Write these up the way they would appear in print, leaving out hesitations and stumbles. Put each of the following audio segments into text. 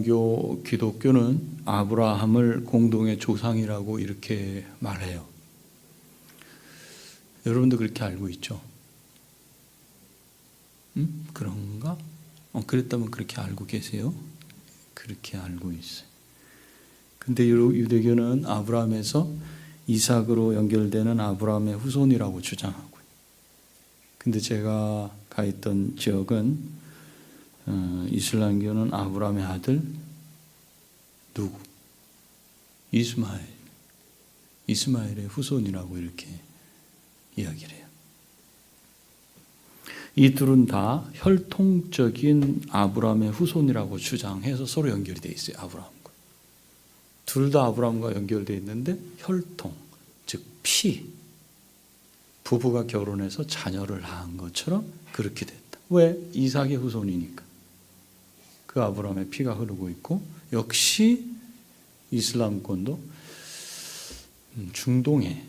기독교는 아브라함을 공동의 조상이라고 이렇게 말해요. 여러분도 그렇게 알고 있죠? 그런가? 그랬다면 그렇게 알고 계세요? 그렇게 알고 있어요. 근데 유대교는 아브라함에서 이삭으로 연결되는 아브라함의 후손이라고 주장하고요. 근데 제가 가 있던 지역은 이슬람교는 아브라함의 아들 누구? 이스마엘의 후손이라고 이렇게 이야기를 해요. 이 둘은 다 혈통적인 아브라함의 후손이라고 주장해서 서로 연결이 되어 있어요. 아브라함과. 둘 다 아브라함과 연결되어 있는데 혈통, 즉 피, 부부가 결혼해서 자녀를 낳은 것처럼 그렇게 됐다. 왜? 이삭의 후손이니까. 그 아브라함의 피가 흐르고 있고, 역시 이슬람권도 중동에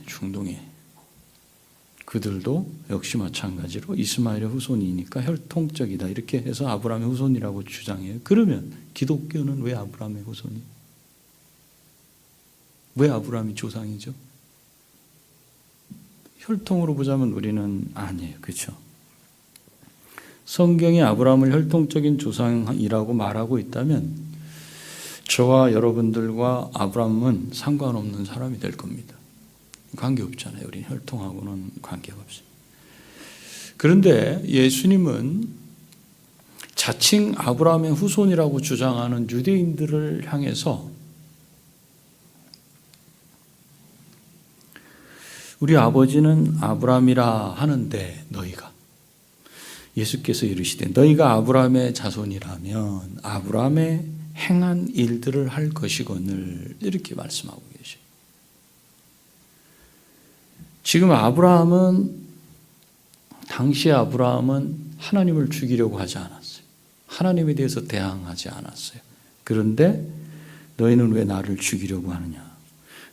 그들도 역시 마찬가지로 이스마엘의 후손이니까 혈통적이다 이렇게 해서 아브라함의 후손이라고 주장해요. 그러면 기독교는 왜 아브라함의 후손이? 왜 아브라함이 조상이죠? 혈통으로 보자면 우리는 아니에요. 그렇죠? 성경이 아브라함을 혈통적인 조상이라고 말하고 있다면 저와 여러분들과 아브라함은 상관없는 사람이 될 겁니다. 관계없잖아요. 우리는 혈통하고는 관계가 없어요. 그런데 예수님은 자칭 아브라함의 후손이라고 주장하는 유대인들을 향해서 우리 아버지는 아브라함이라 하는데 너희가, 예수께서 이르시되 너희가 아브라함의 자손이라면 아브라함의 행한 일들을 할 것이거늘 이렇게 말씀하고 계셔요. 지금 당시 아브라함은 하나님을 죽이려고 하지 않았어요. 하나님에 대해서 대항하지 않았어요. 그런데 너희는 왜 나를 죽이려고 하느냐?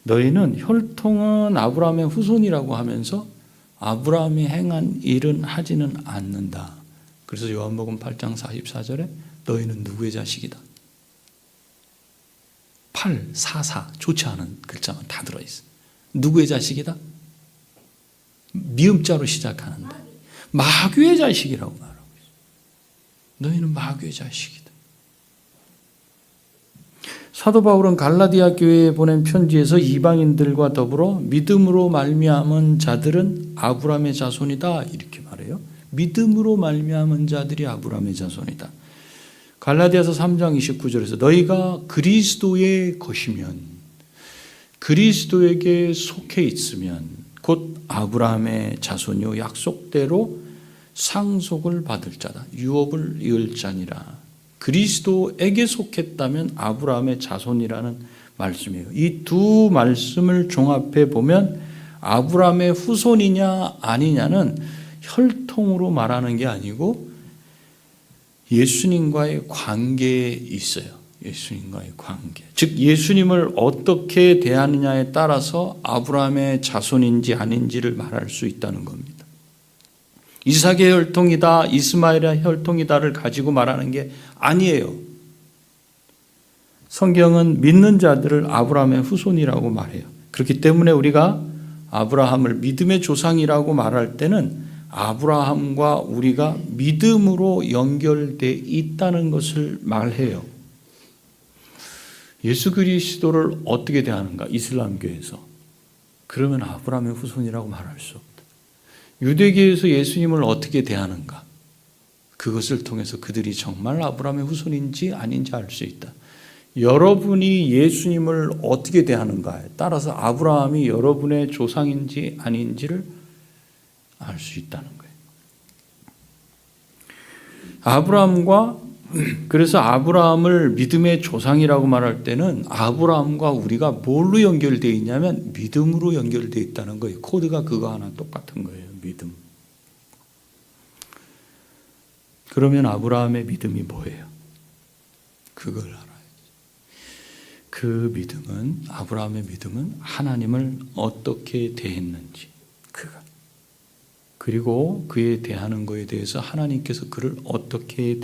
너희는 혈통은 아브라함의 후손이라고 하면서 아브라함이 행한 일은 하지는 않는다. 그래서 요한복음 8장 44절에 너희는 누구의 자식이다? 844 좋지 않은 글자만 다 들어있어요. 누구의 자식이다? 미음자로 시작하는데 마귀의 자식이라고 말하고 있어요. 너희는 마귀의 자식이다. 사도 바울은 갈라디아 교회에 보낸 편지에서 이방인들과 더불어 믿음으로 말미암은 자들은 아브라함의 자손이다 이렇게 말해요. 믿음으로 말미암은 자들이 아브라함의 자손이다. 갈라디아서 3장 29절에서 너희가 그리스도의 것이면, 그리스도에게 속해 있으면 곧 아브라함의 자손이요 약속대로 상속을 받을 자다. 유업을 이을 자니라. 그리스도에게 속했다면 아브라함의 자손이라는 말씀이에요. 이 두 말씀을 종합해 보면 아브라함의 후손이냐 아니냐는 혈통으로 말하는 게 아니고 예수님과의 관계에 있어요. 예수님과의 관계. 즉 예수님을 어떻게 대하느냐에 따라서 아브라함의 자손인지 아닌지를 말할 수 있다는 겁니다. 이삭의 혈통이다, 이스마엘의 혈통이다를 가지고 말하는 게 아니에요. 성경은 믿는 자들을 아브라함의 후손이라고 말해요. 그렇기 때문에 우리가 아브라함을 믿음의 조상이라고 말할 때는 아브라함과 우리가 믿음으로 연결되어 있다는 것을 말해요. 예수 그리스도를 어떻게 대하는가? 이슬람교에서. 그러면 아브라함의 후손이라고 말할 수 없다. 유대교에서 예수님을 어떻게 대하는가? 그것을 통해서 그들이 정말 아브라함의 후손인지 아닌지 알 수 있다. 여러분이 예수님을 어떻게 대하는가에 따라서 아브라함이 여러분의 조상인지 아닌지를 알 수 있다는 거예요. 그래서 아브라함을 믿음의 조상이라고 말할 때는 아브라함과 우리가 뭘로 연결되어 있냐면 믿음으로 연결되어 있다는 거예요. 코드가 그거 하나 똑같은 거예요. 믿음. 그러면 아브라함의 믿음이 뭐예요? 그걸 알아야지. 아브라함의 믿음은 하나님을 어떻게 대했는지 그리고 그에 대하는 것에 대해서 하나님께서 그를 어떻게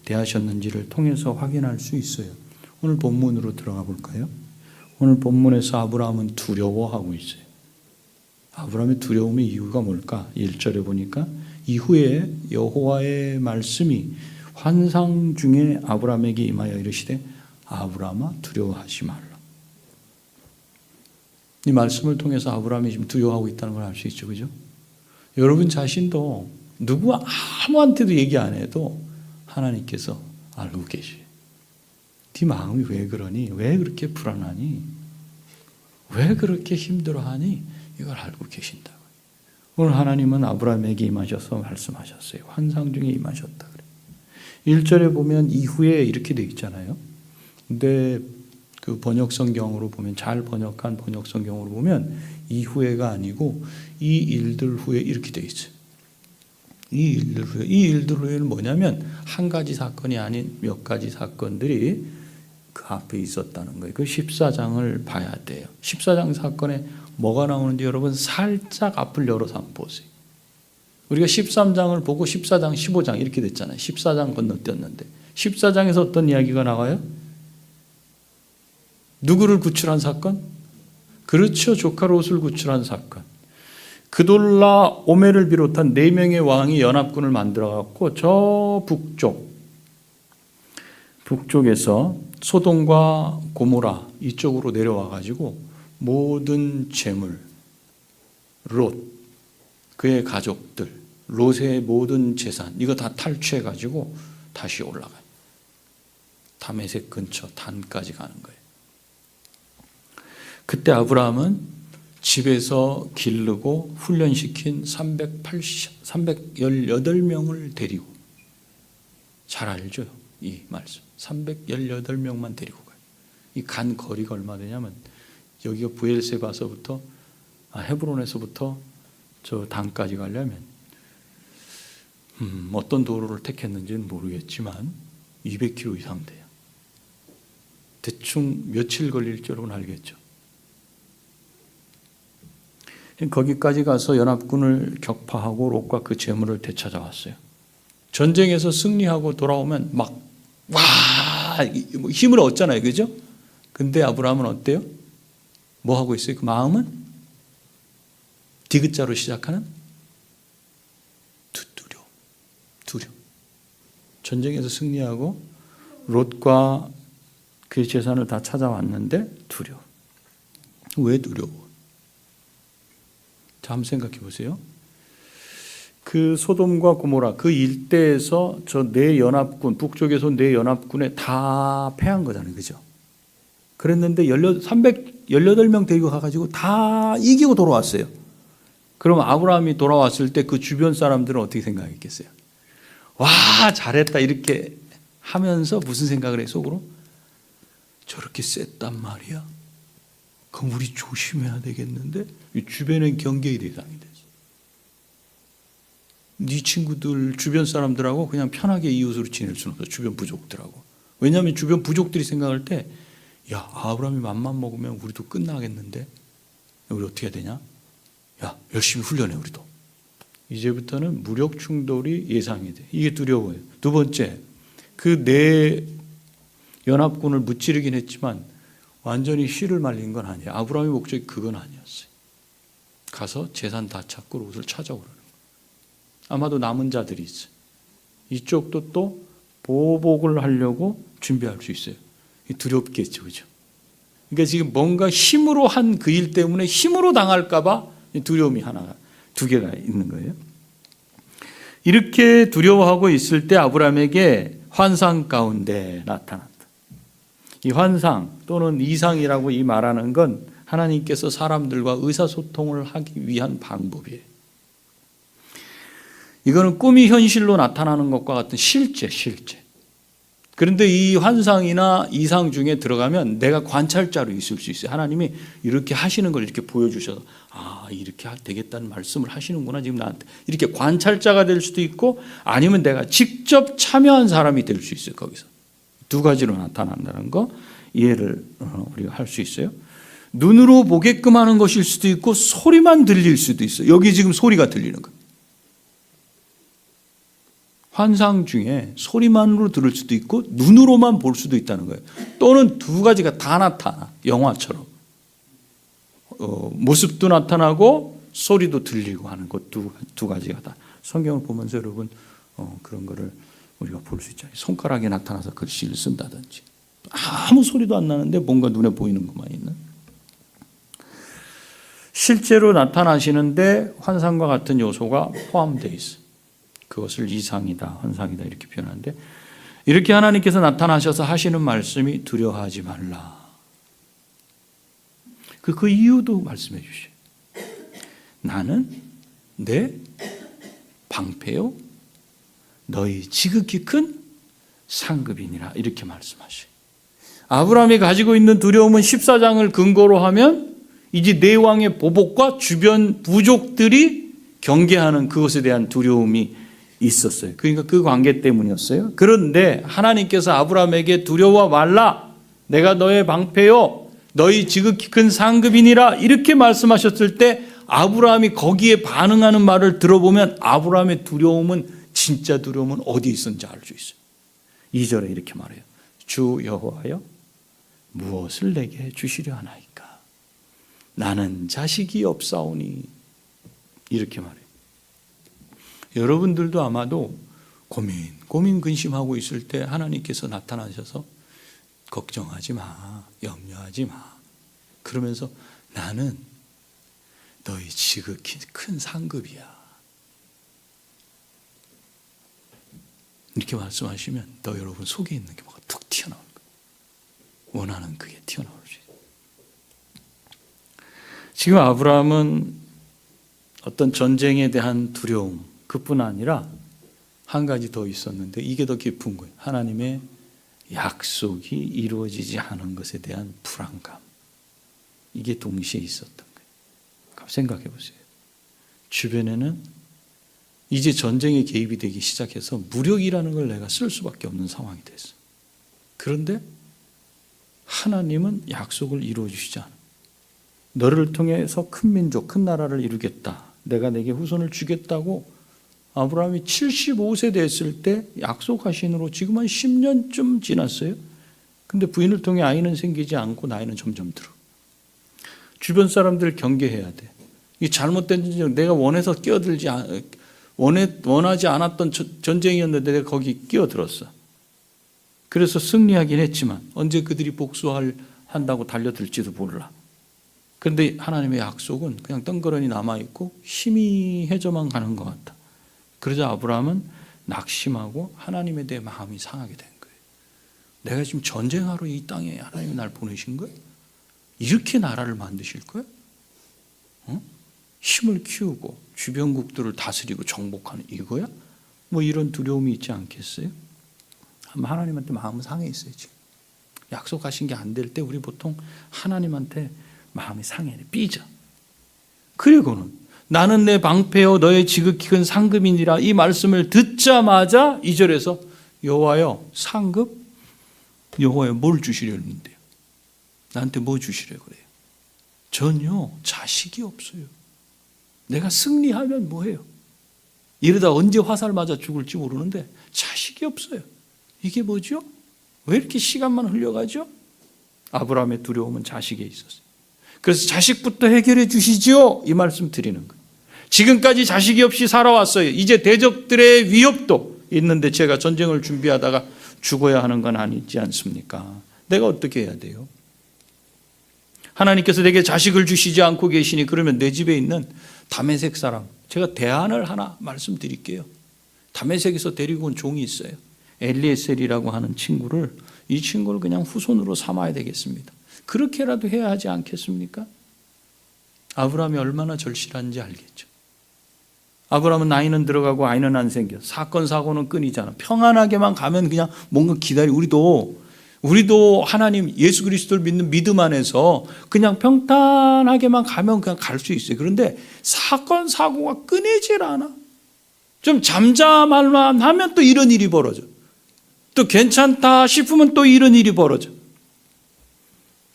대하셨는지를 통해서 확인할 수 있어요. 오늘 본문으로 들어가 볼까요? 오늘 본문에서 아브라함은 두려워하고 있어요. 아브라함의 두려움의 이유가 뭘까? 1절에 보니까 이후에 여호와의 말씀이 환상 중에 아브라함에게 임하여 이르시되 아브라함아 두려워하지 말라. 이 말씀을 통해서 아브라함이 지금 두려워하고 있다는 걸 알 수 있죠. 그죠? 여러분 자신도 누구 아무한테도 얘기 안 해도 하나님께서 알고 계셔요. 네 마음이 왜 그러니? 왜 그렇게 불안하니? 왜 그렇게 힘들어하니? 이걸 알고 계신다고요. 오늘 하나님은 아브라함에게 임하셔서 말씀하셨어요. 환상 중에 임하셨다 그래요. 1절에 보면 이후에 이렇게 돼 있잖아요. 근데 그 번역 성경으로 보면, 잘 번역한 번역 성경으로 보면 이후에가 아니고 이 일들 후에 이렇게 돼 있어요. 이 일들 후에는 뭐냐면 한 가지 사건이 아닌 몇 가지 사건들이 그 앞에 있었다는 거예요. 그 14장을 봐야 돼요. 14장 사건에 뭐가 나오는지 여러분 살짝 앞을 열어서 한번 보세요. 우리가 13장을 보고 14장, 15장 이렇게 됐잖아요. 14장 건너뛰었는데 14장에서 어떤 이야기가 나와요? 누구를 구출한 사건? 그렇죠. 조카 롯을 구출한 사건. 그돌라 오멜을 비롯한 4명의 왕이 연합군을 만들어갖고 저 북쪽에서 소돔과 고모라 이쪽으로 내려와가지고 모든 재물, 롯, 그의 가족들, 롯의 모든 재산 이거 다 탈취해가지고 다시 올라가요. 다메섹 근처 단까지 가는 거예요. 그때 아브라함은 집에서 기르고 훈련시킨 318명을 데리고, 잘 알죠? 이 말씀. 318명만 데리고 가요. 이 간 거리가 얼마 되냐면 여기가 브엘세바서부터 헤브론에서부터 저 단까지 가려면 어떤 도로를 택했는지는 모르겠지만 200km 이상 돼요. 대충 며칠 걸릴 줄은 알겠죠. 거기까지 가서 연합군을 격파하고 롯과 그 재물을 되찾아왔어요. 전쟁에서 승리하고 돌아오면 막 힘을 얻잖아요. 그죠? 근데 아브라함은 어때요? 뭐 하고 있어요? 그 마음은 디귿자로 시작하는 두려움. 전쟁에서 승리하고 롯과 그 재산을 다 찾아왔는데 두려워. 왜 두려워? 자, 한번 생각해 보세요. 그 소돔과 고모라 그 일대에서 저 네 연합군, 북쪽에서 네 연합군에 다 패한 거잖아요. 그죠? 그랬는데 318명 데리고 가가지고 다 이기고 돌아왔어요. 그럼 아브라함이 돌아왔을 때 그 주변 사람들은 어떻게 생각했겠어요? 와, 잘했다 이렇게 하면서 무슨 생각을 해 속으로? 저렇게 셌단 말이야? 그럼 우리 조심해야 되겠는데? 주변의 경계의 대상이 되지. 네 친구들, 주변 사람들하고 그냥 편하게 이웃으로 지낼 수는 없어. 주변 부족들하고. 왜냐하면 주변 부족들이 생각할 때, 야, 아브라함이 맘만 먹으면 우리도 끝나겠는데? 우리 어떻게 해야 되냐? 야, 열심히 훈련해, 우리도. 이제부터는 무력 충돌이 예상이 돼. 이게 두려워요. 두 번째, 그 네 연합군을 무찌르긴 했지만 완전히 씨를 말린 건 아니에요. 아브라함의 목적이 그건 아니었어요. 가서 재산 다 찾고 롯을 찾아오라는 거예요. 아마도 남은 자들이 있어요. 이쪽도 또 보복을 하려고 준비할 수 있어요. 두렵겠죠. 그죠? 그러니까 지금 뭔가 힘으로 한 그 일 때문에 힘으로 당할까 봐 두려움이 두 개가 있는 거예요. 이렇게 두려워하고 있을 때 아브라함에게 환상 가운데 나타났다. 이 환상 또는 이상이라고 이 말하는 건 하나님께서 사람들과 의사소통을 하기 위한 방법이에요. 이거는 꿈이 현실로 나타나는 것과 같은 실제. 그런데 이 환상이나 이상 중에 들어가면 내가 관찰자로 있을 수 있어요. 하나님이 이렇게 하시는 걸 이렇게 보여주셔서 이렇게 되겠다는 말씀을 하시는구나 지금 나한테. 이렇게 관찰자가 될 수도 있고 아니면 내가 직접 참여한 사람이 될 수 있어요. 거기서. 두 가지로 나타난다는 거 이해를 우리가 할 수 있어요. 눈으로 보게끔 하는 것일 수도 있고 소리만 들릴 수도 있어요. 여기 지금 소리가 들리는 거예요. 환상 중에 소리만으로 들을 수도 있고 눈으로만 볼 수도 있다는 거예요. 또는 두 가지가 다 나타나. 영화처럼. 모습도 나타나고 소리도 들리고 하는 것 두 가지가 다. 성경을 보면서 여러분 그런 거를 우리가 볼 수 있잖아요. 손가락에 나타나서 글씨를 쓴다든지. 아무 소리도 안 나는데 뭔가 눈에 보이는 것만 있는. 실제로 나타나시는데 환상과 같은 요소가 포함되어 있어요. 그것을 이상이다, 환상이다 이렇게 표현하는데, 이렇게 하나님께서 나타나셔서 하시는 말씀이 두려워하지 말라. 그 이유도 말씀해 주셔요. 나는 내 방패요 너희 지극히 큰 상급이니라 이렇게 말씀하셔요. 아브라함이 가지고 있는 두려움은 14장을 근거로 하면 이제 네 왕의 보복과 주변 부족들이 경계하는 그것에 대한 두려움이 있었어요. 그러니까 그 관계 때문이었어요. 그런데 하나님께서 아브라함에게 두려워 말라. 내가 너의 방패요 너희 지극히 큰 상급이니라 이렇게 말씀하셨을 때 아브라함이 거기에 반응하는 말을 들어보면 아브라함의 두려움은 진짜 두려움은 어디에 있었는지 알 수 있어요. 2절에 이렇게 말해요. 주 여호와여 무엇을 내게 주시려 하나이까? 나는 자식이 없사오니 이렇게 말해요. 여러분들도 아마도 고민 근심하고 있을 때 하나님께서 나타나셔서 걱정하지 마, 염려하지 마. 그러면서 나는 너희 지극히 큰 상급이야. 이렇게 말씀하시면 너 여러분 속에 있는 게 뭐가 툭 튀어나오는 거예요. 원하는 그게 튀어나올 수 있어요. 지금 아브라함은 어떤 전쟁에 대한 두려움 그뿐 아니라 한 가지 더 있었는데 이게 더 깊은 거예요. 하나님의 약속이 이루어지지 않은 것에 대한 불안감. 이게 동시에 있었던 거예요. 생각해 보세요. 주변에는 이제 전쟁에 개입이 되기 시작해서 무력이라는 걸 내가 쓸 수밖에 없는 상황이 됐어. 그런데 하나님은 약속을 이루어 주시지 않아. 너를 통해서 큰 민족, 큰 나라를 이루겠다. 내가 내게 후손을 주겠다고 아브라함이 75세 됐을 때 약속하신으로 지금 한 10년쯤 지났어요. 근데 부인을 통해 아이는 생기지 않고 나이는 점점 들어. 주변 사람들 경계해야 돼. 이 잘못된 전쟁, 내가 원해서 원하지 않았던 전쟁이었는데 내가 거기 끼어들었어. 그래서 승리하긴 했지만 언제 그들이 복수한다고 달려들지도 몰라. 그런데 하나님의 약속은 그냥 덩그러니 남아있고 희미해져만 가는 것 같아. 그러자 아브라함은 낙심하고 하나님에 대해 마음이 상하게 된 거예요. 내가 지금 전쟁하러 이 땅에 하나님이 날 보내신 거야? 이렇게 나라를 만드실 거야? 힘을 키우고 주변국들을 다스리고 정복하는 이거야? 뭐 이런 두려움이 있지 않겠어요? 하나님한테 마음은 상해 있어요. 지금 약속하신 게 안 될 때 우리 보통 하나님한테 마음이 상해, 삐져. 그리고는 나는 내 방패요 너의 지극히 큰 상급이니라 이 말씀을 듣자마자 2절에서 여호와여 상급? 여호와여 뭘 주시려는데요? 나한테 뭐 주시려 그래요? 전혀 자식이 없어요. 내가 승리하면 뭐해요? 이러다 언제 화살 맞아 죽을지 모르는데 자식이 없어요. 이게 뭐죠? 왜 이렇게 시간만 흘려가죠? 아브라함의 두려움은 자식에 있었어요. 그래서 자식부터 해결해 주시죠. 이 말씀 드리는 거예요. 지금까지 자식이 없이 살아왔어요. 이제 대적들의 위협도 있는데 제가 전쟁을 준비하다가 죽어야 하는 건 아니지 않습니까? 내가 어떻게 해야 돼요? 하나님께서 내게 자식을 주시지 않고 계시니 그러면 내 집에 있는 다메섹 사람, 제가 대안을 하나 말씀드릴게요. 다메섹에서 데리고 온 종이 있어요. 엘리에셀이라고 하는 친구를, 이 친구를 그냥 후손으로 삼아야 되겠습니다. 그렇게라도 해야 하지 않겠습니까? 아브라함이 얼마나 절실한지 알겠죠. 아브라함은 나이는 들어가고 아이는 안 생겨. 사건 사고는 끊이잖아. 평안하게만 가면 그냥 뭔가 우리도 하나님 예수 그리스도를 믿는 믿음 안에서 그냥 평탄하게만 가면 그냥 갈 수 있어요. 그런데 사건 사고가 끊이질 않아. 좀 잠잠할만 하면 또 이런 일이 벌어져. 또 괜찮다 싶으면 또 이런 일이 벌어져.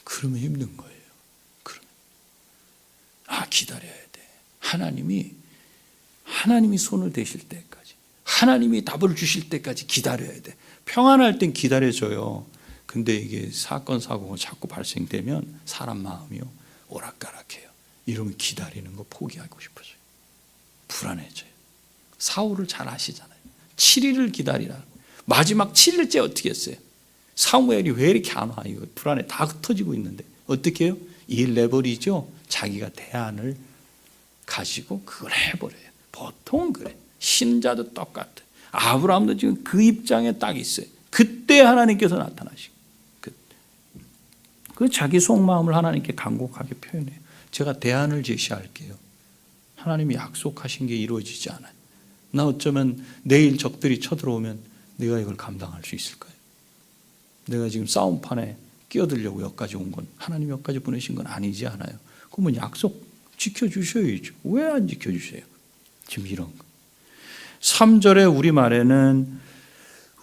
그러면 힘든 거예요. 기다려야 돼. 하나님이 손을 대실 때까지, 하나님이 답을 주실 때까지 기다려야 돼. 평안할 땐 기다려줘요. 근데 이게 사건 사고가 자꾸 발생되면 사람 마음이요 오락가락해요. 이러면 기다리는 거 포기하고 싶어져요. 불안해져요. 사울을 잘 아시잖아요. 7일을 기다리라. 마지막 7일째 어떻게 했어요? 사무엘이 왜 이렇게 안 와? 이거 불안해. 다 흩어지고 있는데 어떻게 해요? 일 내버리죠. 자기가 대안을 가지고 그걸 해버려요. 보통 그래. 신자도 똑같아. 아브라함도 지금 그 입장에 딱 있어요. 그때 하나님께서 나타나시고 그 자기 속마음을 하나님께 간곡하게 표현해요. 제가 대안을 제시할게요. 하나님이 약속하신 게 이루어지지 않아요. 나 어쩌면 내일 적들이 쳐들어오면 내가 이걸 감당할 수 있을까요? 내가 지금 싸움판에 끼어들려고 여기까지 온 건 하나님이 여기까지 보내신 건 아니지 않아요. 그러면 약속 지켜주셔야죠. 왜 안 지켜주세요? 지금 이런 거. 3절의 우리말에는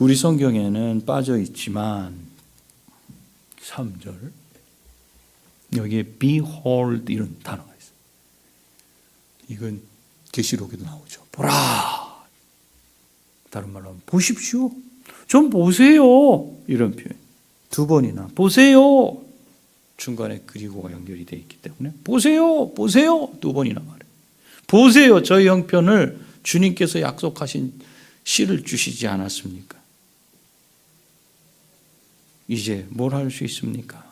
우리 성경에는 빠져 있지만 3절 여기에 behold 이런 단어가 있어요. 이건 계시록에도 나오죠. 보라. 다른 말로 하면 보십시오. 좀 보세요. 이런 표현. 두 번이나 보세요. 중간에 그리고가 연결이 되어 있기 때문에 보세요. 보세요. 두 번이나 말해요. 보세요. 저희 형편을 주님께서 약속하신 씨를 주시지 않았습니까? 이제 뭘 할 수 있습니까?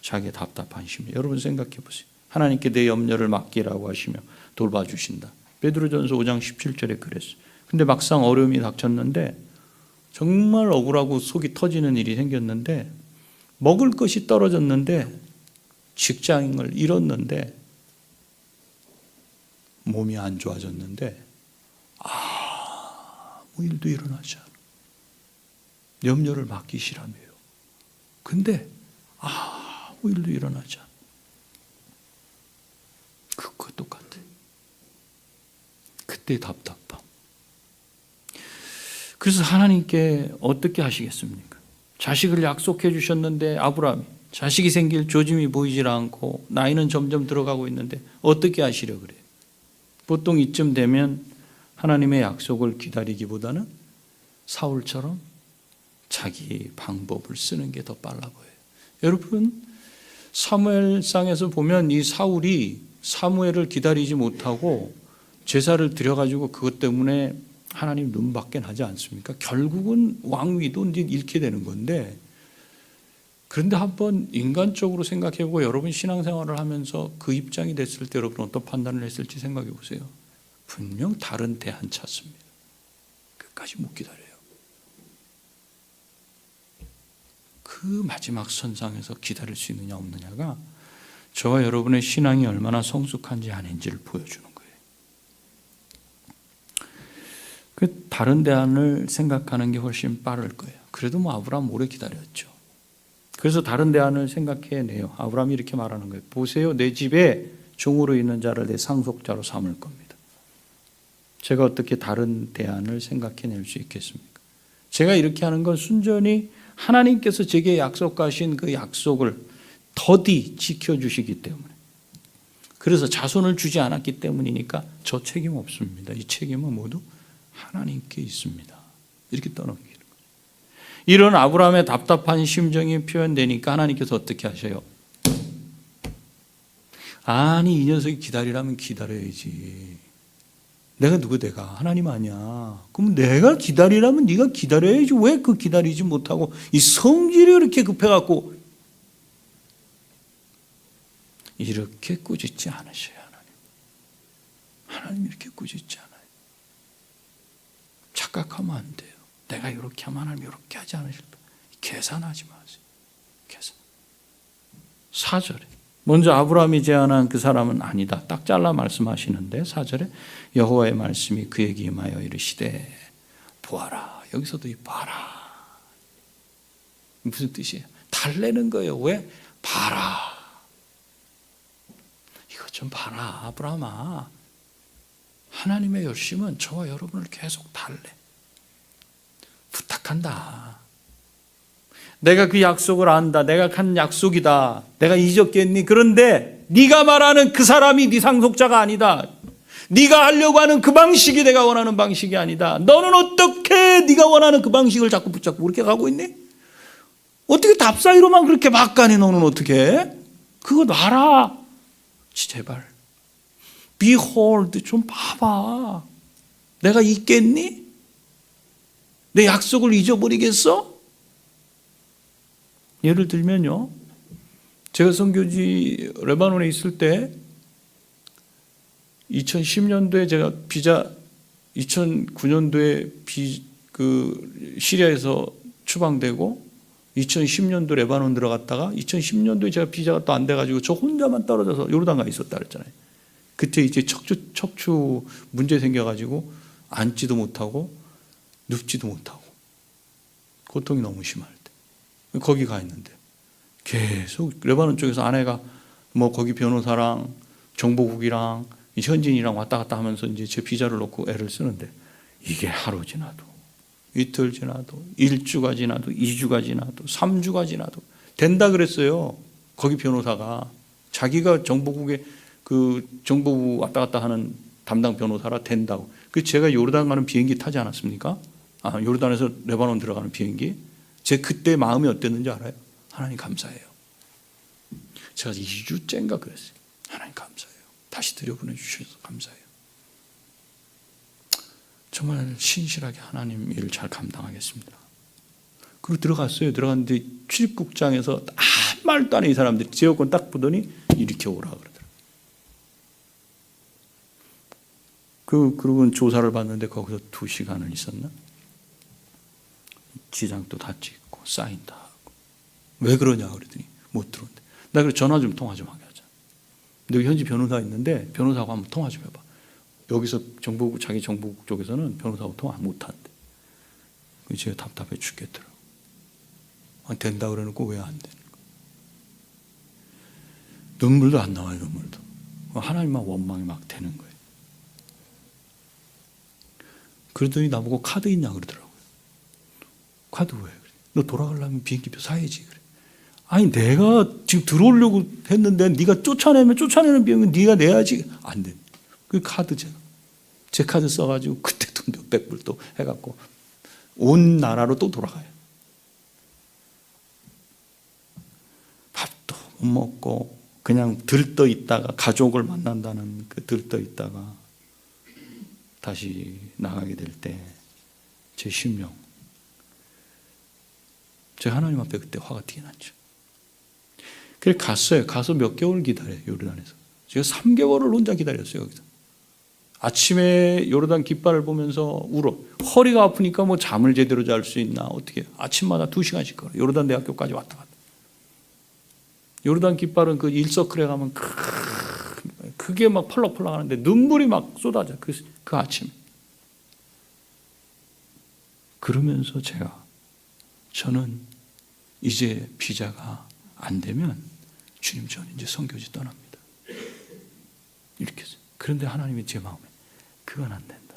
자기의 답답한 심리. 여러분 생각해 보세요. 하나님께 내 염려를 맡기라고 하시며 돌봐주신다. 베드로전서 5장 17절에 그랬어요. 근데 막상 어려움이 닥쳤는데 정말 억울하고 속이 터지는 일이 생겼는데 먹을 것이 떨어졌는데 직장을 잃었는데 몸이 안 좋아졌는데 아무 일도 일어나지 않아. 염려를 맡기시라며요. 근데 아무 일도 일어나지 않아. 그거 똑같아. 그때 답답함. 그래서 하나님께 어떻게 하시겠습니까? 자식을 약속해 주셨는데 아브라함이 자식이 생길 조짐이 보이질 않고 나이는 점점 들어가고 있는데 어떻게 하시려 그래요? 보통 이쯤 되면 하나님의 약속을 기다리기보다는 사울처럼 자기 방법을 쓰는 게 더 빨라 보여요. 여러분 사무엘상에서 보면 이 사울이 사무엘을 기다리지 못하고 제사를 드려가지고 그것 때문에 하나님 눈밖에 나지 않습니까? 결국은 왕위도 이제 잃게 되는 건데, 그런데 한번 인간적으로 생각해보고 여러분 신앙생활을 하면서 그 입장이 됐을 때 여러분 어떤 판단을 했을지 생각해 보세요. 분명 다른 대안 찾습니다. 끝까지 못 기다려요. 그 마지막 선상에서 기다릴 수 있느냐 없느냐가 저와 여러분의 신앙이 얼마나 성숙한지 아닌지를 보여주는 거예요. 그 다른 대안을 생각하는 게 훨씬 빠를 거예요. 그래도 뭐 아브라함 오래 기다렸죠. 그래서 다른 대안을 생각해내요. 아브라함이 이렇게 말하는 거예요. 보세요, 내 집에 종으로 있는 자를 내 상속자로 삼을 겁니다. 제가 어떻게 다른 대안을 생각해낼 수 있겠습니까? 제가 이렇게 하는 건 순전히 하나님께서 제게 약속하신 그 약속을 더디 지켜주시기 때문에, 그래서 자손을 주지 않았기 때문이니까 저 책임 없습니다. 이 책임은 모두 하나님께 있습니다. 이렇게 떠넘기는 거예요. 이런 아브라함의 답답한 심정이 표현되니까 하나님께서 어떻게 하셔요? 아니 이 녀석이 기다리라면 기다려야지. 내가 누구 내가 하나님 아니야. 그럼 내가 기다리라면 네가 기다려야지. 왜 그 기다리지 못하고 이 성질이 이렇게 급해갖고 이렇게 꾸짖지 않으셔요. 하나님 이렇게 꾸짖지 않아요. 착각하면 안 돼요. 내가 이렇게 하면 하나님 이렇게 하지 않으실 거예요. 계산하지 마세요. 계산. 4절에 먼저 아브라함이 제안한 그 사람은 아니다. 딱 잘라 말씀하시는데 4절에 여호와의 말씀이 그에게 임하여 이르시되 보아라. 여기서도 이 봐라. 무슨 뜻이에요? 달래는 거예요. 왜? 봐라. 이거 좀 봐라. 아브라함아. 하나님의 열심은 저와 여러분을 계속 달래. 부탁한다. 내가 그 약속을 안다. 내가 한 약속이다. 내가 잊었겠니? 그런데 네가 말하는 그 사람이 네 상속자가 아니다. 네가 하려고 하는 그 방식이 내가 원하는 방식이 아니다. 너는 어떻게 네가 원하는 그 방식을 자꾸 붙잡고 그렇게 가고 있니? 어떻게 답사이로만 그렇게 막 가니? 너는 어떻게? 그거 놔라. 제발. Behold, 좀 봐봐. 내가 있겠니? 내 약속을 잊어버리겠어? 예를 들면요, 제가 선교지 레바논에 있을 때 2010년도에 제가 비자 2009년도에 시리아에서 추방되고 2010년도 레바논 들어갔다가 2010년도에 제가 비자가 또 안 돼가지고 저 혼자만 떨어져서 요르단가에 있었다 그랬잖아요. 그때 이제 척추 문제 생겨가지고 앉지도 못하고 눕지도 못하고 고통이 너무 심할 때 거기 가 있는데 계속 레바논 쪽에서 아내가 뭐 거기 변호사랑 정보국이랑 현지인이랑 왔다 갔다 하면서 이제 제 비자를 놓고 애를 쓰는데 이게 하루 지나도 이틀 지나도 1주가 지나도 2주가 지나도 3주가 지나도 된다 그랬어요. 거기 변호사가 자기가 정보국에 그 정보부 왔다 갔다 하는 담당 변호사라 된다고. 그 제가 요르단 가는 비행기 타지 않았습니까? 요르단에서 레바논 들어가는 비행기. 제 그때 마음이 어땠는지 알아요? 하나님 감사해요. 제가 2주째인가 그랬어요. 하나님 감사해요. 다시 들여보내주셔서 감사해요. 정말 신실하게 하나님 일을 잘 감당하겠습니다. 그리고 들어갔어요. 들어갔는데 출입국장에서 아무 말도 안 해. 이 사람들이 지역권 딱 보더니 이렇게 오라 그러더라고요. 그리고 조사를 받는데 거기서 2시간을 있었나? 지장도 다 찍고 사인 다 하고. 왜 그러냐 그랬더니 못 들어온대. 나 그래 전화 좀 통화 좀 하게 하자. 여기 현지 변호사 있는데 변호사하고 한번 통화 좀 해봐. 여기서 자기 정보국 쪽에서는 변호사하고 통화 못 한대. 제가 답답해 죽겠더라고. 된다 그래놓고 왜 안 되는 거야? 눈물도 안 나와요. 눈물도. 하나님만 원망이 막 되는 거예요. 그러더니 나보고 카드 있냐 그러더라고요. 카드 왜? 너 돌아가려면 비행기표 사야지. 그래. 아니 내가 지금 들어오려고 했는데 네가 쫓아내는 비용은 네가 내야지. 안 돼. 그 카드 제 카드 써가지고 그때 또 몇백 불 또 해갖고 온 나라로 또 돌아가요. 밥도 못 먹고 그냥 들떠 있다가 가족을 만난다는 그 들떠 있다가 다시 나가게 될 때 제 심령, 제가 하나님 앞에 그때 화가 되게 났죠. 그래서 갔어요. 가서 몇 개월 기다려요. 요르단에서. 제가 3개월을 혼자 기다렸어요. 여기서. 아침에 요르단 깃발을 보면서 울어. 허리가 아프니까 뭐 잠을 제대로 잘 수 있나 어떻게. 아침마다 2시간씩 걸어. 요르단 대학교까지 왔다 갔다. 요르단 깃발은 그 일서클에 가면 그게 막 펄럭펄럭 하는데 눈물이 막 쏟아져. 그 아침에. 그러면서 저는 이제 비자가 안 되면 주님 저는 이제 선교지 떠납니다. 이렇게 했어요. 그런데 하나님이 제 마음에 그건 안 된다.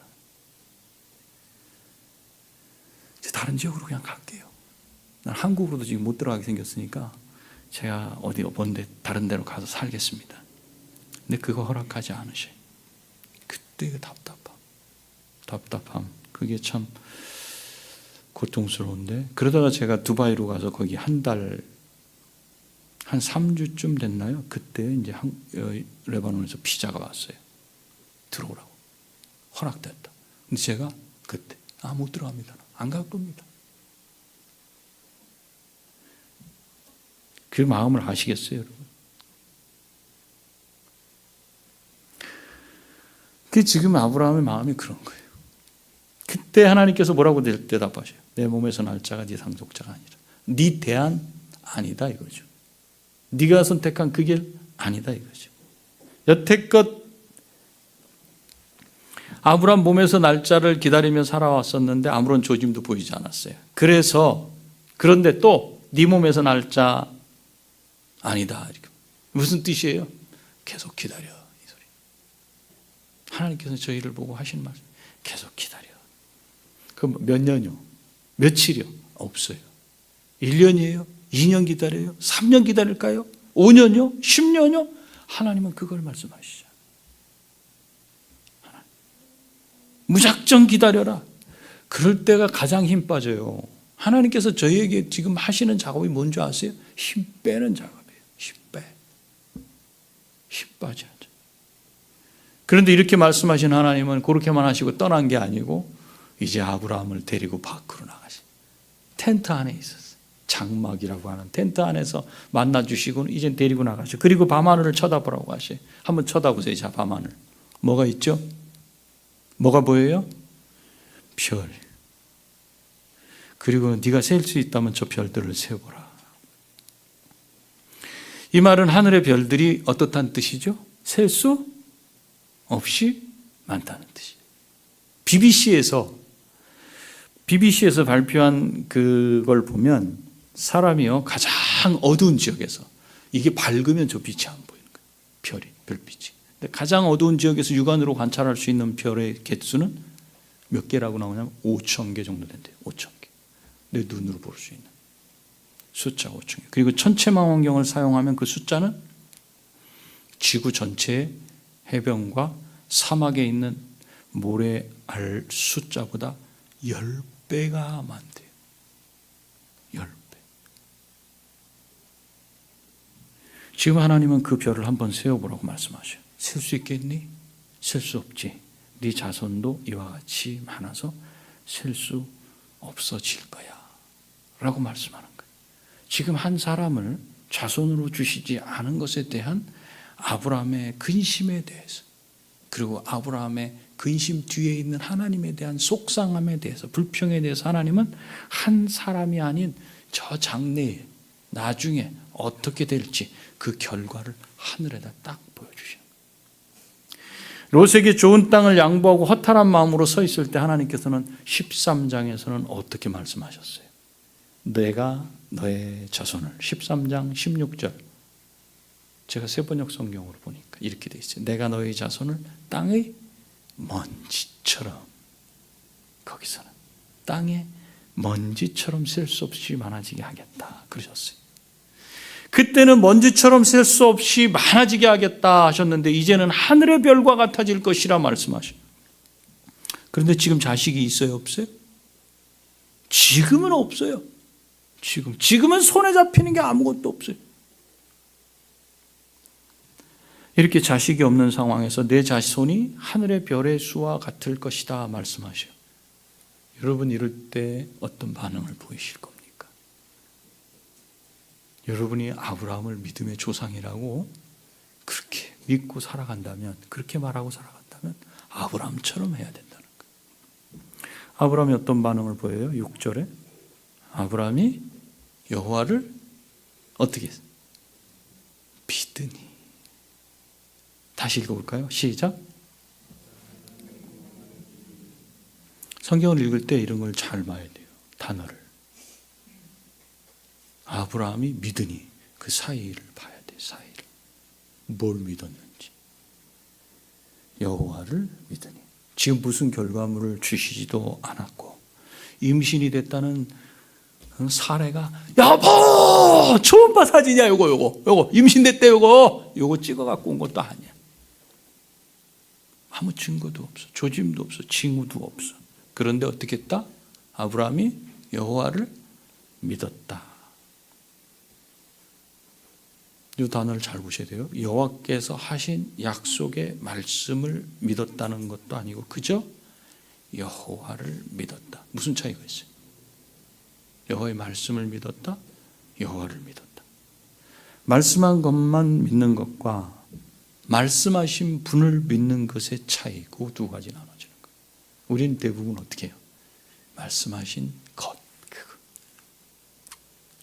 이제 다른 지역으로 그냥 갈게요. 난 한국으로도 지금 못 들어가게 생겼으니까 제가 어디 먼데 다른 데로 가서 살겠습니다. 근데 그거 허락하지 않으셔요. 그때 그 답답함 그게 참 고통스러운데 그러다가 제가 두바이로 가서 거기 한 3주쯤 됐나요? 그때 이제 레바논에서 비자가 왔어요. 들어오라고. 허락됐다. 근데 제가 그때 못 들어갑니다. 안 갈 겁니다. 그 마음을 아시겠어요, 여러분? 그 지금 아브라함의 마음이 그런 거예요. 그때 하나님께서 뭐라고 대답하셔요? 내 몸에서 날 자가 네 상속자가 아니라. 네 대안 아니다 이거죠. 네가 선택한 그 길 아니다 이거죠. 여태껏 아브라함 몸에서 날짜를 기다리며 살아왔었는데 아무런 조짐도 보이지 않았어요. 그런데 또 네 몸에서 날짜 아니다. 무슨 뜻이에요? 계속 기다려 이 소리. 하나님께서 저희를 보고 하시는 말씀. 계속 기다려. 그럼 몇 년이요? 며칠이요? 없어요. 1년이에요? 2년 기다려요? 3년 기다릴까요? 5년이요? 10년이요? 하나님은 그걸 말씀하시죠. 무작정 기다려라. 그럴 때가 가장 힘 빠져요. 하나님께서 저희에게 지금 하시는 작업이 뭔지 아세요? 힘 빼는 작업이에요. 힘 빼. 힘 빠져야죠. 그런데 이렇게 말씀하신 하나님은 그렇게만 하시고 떠난 게 아니고 이제 아브라함을 데리고 밖으로 나가시. 텐트 안에 있었어요. 장막이라고 하는 텐트 안에서 만나주시고 이제 데리고 나가시고, 그리고 밤하늘을 쳐다보라고 하시. 한번 쳐다보세요. 자, 밤하늘 뭐가 있죠? 뭐가 보여요? 별. 그리고 네가 셀 수 있다면 저 별들을 세어보라. 이 말은 하늘의 별들이 어떻다는 뜻이죠? 셀 수 없이 많다는 뜻이에요. BBC에서 발표한 그걸 보면 사람이요 가장 어두운 지역에서, 이게 밝으면 저 빛이 안 보이는 거예요. 별빛이. 근데 가장 어두운 지역에서 육안으로 관찰할 수 있는 별의 개수는 몇 개라고 나오냐면 5,000개 정도 된대요. 5,000개. 내 눈으로 볼 수 있는 숫자 5,000개. 그리고 천체망원경을 사용하면 그 숫자는 지구 전체의 해변과 사막에 있는 모래알 숫자보다 10배가 많대요. 10배. 지금 하나님은 그 별을 한번 세어보라고 말씀하셔요. 셀 수 있겠니? 셀 수 없지. 네 자손도 이와 같이 많아서 셀 수 없어질 거야 라고 말씀하는 거예요. 지금 한 사람을 자손으로 주시지 않은 것에 대한 아브라함의 근심에 대해서, 그리고 아브라함의 근심 뒤에 있는 하나님에 대한 속상함에 대해서, 불평에 대해서 하나님은 한 사람이 아닌 저 장래에 나중에 어떻게 될지 그 결과를 하늘에다 딱 보여주시는 거예요. 롯에게 좋은 땅을 양보하고 허탈한 마음으로 서 있을 때 하나님께서는 13장에서는 어떻게 말씀하셨어요? 내가 너의 자손을, 13장 16절, 제가 세번역 성경으로 보니까 이렇게 돼 있어요. 내가 너의 자손을 땅의 먼지처럼, 거기서는 땅의 먼지처럼 셀 수 없이 많아지게 하겠다 그러셨어요. 그때는 먼지처럼 셀 수 없이 많아지게 하겠다 하셨는데 이제는 하늘의 별과 같아질 것이라 말씀하셔요. 그런데 지금 자식이 있어요, 없어요? 지금은 없어요. 지금은 손에 잡히는 게 아무것도 없어요. 이렇게 자식이 없는 상황에서 내 자손이 하늘의 별의 수와 같을 것이다 말씀하셔요. 여러분 이럴 때 어떤 반응을 보이실 겁니까? 여러분이 아브라함을 믿음의 조상이라고 그렇게 믿고 살아간다면, 그렇게 말하고 살아간다면 아브라함처럼 해야 된다는 거예요. 아브라함이 어떤 반응을 보여요? 6절에 아브라함이 여호와를 어떻게 했어요? 믿으니. 다시 읽어볼까요? 시작. 성경을 읽을 때 이런 걸 잘 봐야 돼요. 단어를. 아브라함이 믿으니 그 사이를 봐야 돼요. 사이를. 뭘 믿었는지. 여호와를 믿으니. 지금 무슨 결과물을 주시지도 않았고 임신이 됐다는 사례가 여보 초음파 사진이야. 요거 임신됐대. 요거 찍어갖고 온 것도 아니야. 아무 증거도 없어. 조짐도 없어. 징후도 없어. 그런데 어떻게 했다? 아브라함이 여호와를 믿었다. 이 단어를 잘 보셔야 돼요. 여호와께서 하신 약속의 말씀을 믿었다는 것도 아니고 그저 여호와를 믿었다. 무슨 차이가 있어요? 여호와의 말씀을 믿었다, 여호와를 믿었다. 말씀한 것만 믿는 것과 말씀하신 분을 믿는 것의 차이, 그 두 가지 나눠지는 거예요. 우리는 대부분 어떻게 해요? 말씀하신 것, 그거.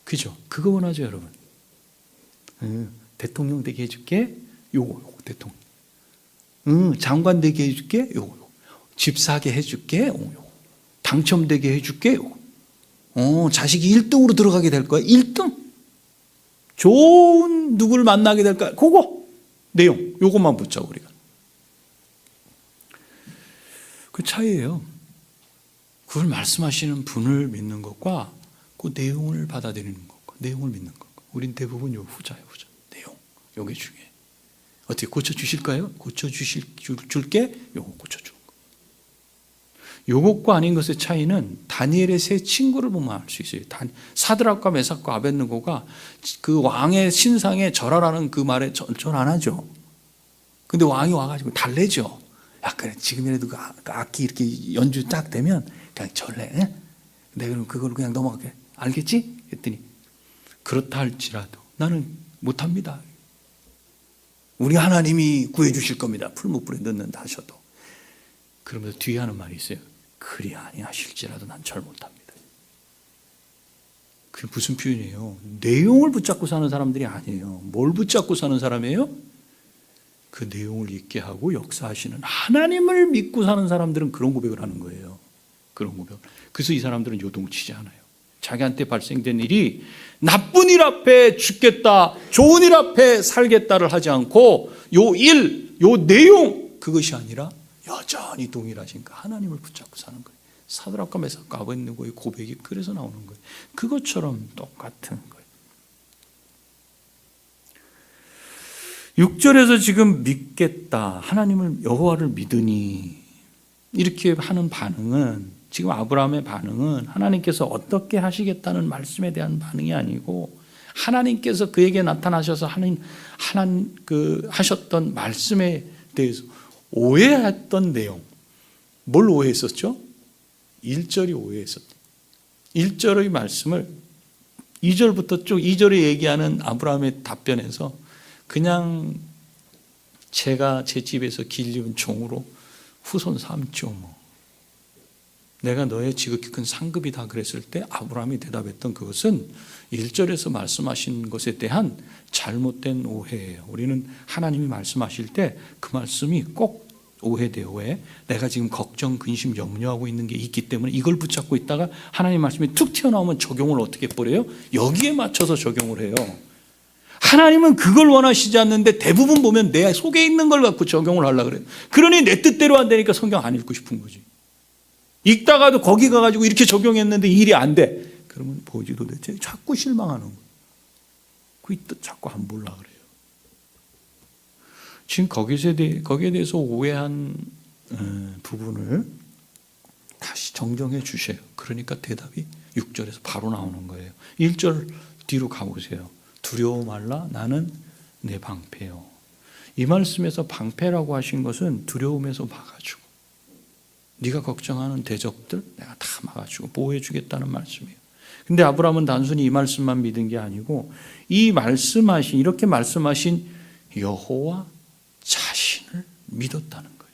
그죠? 그거 원하죠, 여러분. 대통령 되게 해줄게. 요거 대통령. 장관 되게 해줄게. 요거. 집 사게 해줄게. 요거. 당첨되게 해줄게. 요거. 자식이 1등으로 들어가게 될 거야. 1등. 좋은 누구를 만나게 될 거야. 그거. 내용. 요것만 붙자, 우리가. 그 차이예요. 그걸 말씀하시는 분을 믿는 것과 그 내용을 받아들이는 것과 내용을 믿는 것과. 우린 대부분 요 후자예요, 후자. 내용. 요게 중요해. 어떻게 고쳐주실까요? 고쳐줄게. 요거 고쳐주는 거. 요것과 아닌 것의 차이는 다니엘의 세 친구를 보면 알 수 있어요. 사드락과 메삭과 아벳느고가 그 왕의 신상에 절하라는 그 말에 절 안 하죠. 근데 왕이 와가지고 달래죠. 야, 그래, 지금이라도 그 악기 이렇게 연주 딱 되면 그냥 절래. 응? 내가 그럼 그걸 그냥 넘어갈게. 알겠지? 했더니 그렇다 할지라도 나는 못합니다. 우리 하나님이 구해주실 겁니다. 풀무불에 넣는다 하셔도. 그러면서 뒤에 하는 말이 있어요. 그리 아니하실지라도 난 절 못합니다. 그게 무슨 표현이에요? 내용을 붙잡고 사는 사람들이 아니에요. 뭘 붙잡고 사는 사람이에요? 그 내용을 잊게 하고 역사하시는 하나님을 믿고 사는 사람들은 그런 고백을 하는 거예요. 그런 고백. 그래서 이 사람들은 요동치지 않아요. 자기한테 발생된 일이 나쁜 일 앞에 죽겠다, 좋은 일 앞에 살겠다를 하지 않고 요 일, 요 내용, 그것이 아니라 여전히 동일하신 그 하나님을 붙잡고 사는 거예요. 사드락과 메삭과 아벳느고의 고백이 그래서 나오는 거예요. 그것처럼 똑같은 거예요. 6절에서 지금 믿겠다, 하나님을 여호와를 믿으니 이렇게 하는 반응은, 지금 아브라함의 반응은 하나님께서 어떻게 하시겠다는 말씀에 대한 반응이 아니고 하나님께서 그에게 나타나셔서 하셨던 말씀에 대해서 오해했던 내용. 뭘 오해했었죠? 1절이 오해했었죠. 1절의 말씀을 2절부터 쭉 2절에 얘기하는 아브라함의 답변에서 그냥 제가 제 집에서 길리운 종으로 후손 삼죠 뭐. 내가 너의 지극히 큰 상급이다 그랬을 때 아브라함이 대답했던 그것은 1절에서 말씀하신 것에 대한 잘못된 오해예요. 우리는 하나님이 말씀하실 때 그 말씀이 꼭 오해돼요. 왜? 내가 지금 걱정, 근심, 염려하고 있는 게 있기 때문에 이걸 붙잡고 있다가 하나님 말씀이 툭 튀어나오면 적용을 어떻게 버려요? 여기에 맞춰서 적용을 해요. 하나님은 그걸 원하시지 않는데 대부분 보면 내 속에 있는 걸 갖고 적용을 하려고 그래요. 그러니 내 뜻대로 안 되니까 성경 안 읽고 싶은 거지. 읽다가도 거기 가가지고 이렇게 적용했는데 일이 안 돼. 그러면 뭐지 도대체? 자꾸 실망하는 거예요. 그 뜻 자꾸 안 보려고 그래요. 지금 거기에 대해서 오해한 부분을 다시 정정해 주세요. 그러니까 대답이 6절에서 바로 나오는 거예요. 1절 뒤로 가보세요. 두려워 말라 나는 내 방패요. 이 말씀에서 방패라고 하신 것은 두려움에서 막아주고 네가 걱정하는 대적들 내가 다 막아주고 보호해 주겠다는 말씀이에요. 근데 아브라함은 단순히 이 말씀만 믿은 게 아니고 이렇게 말씀하신 여호와 자신을 믿었다는 거예요.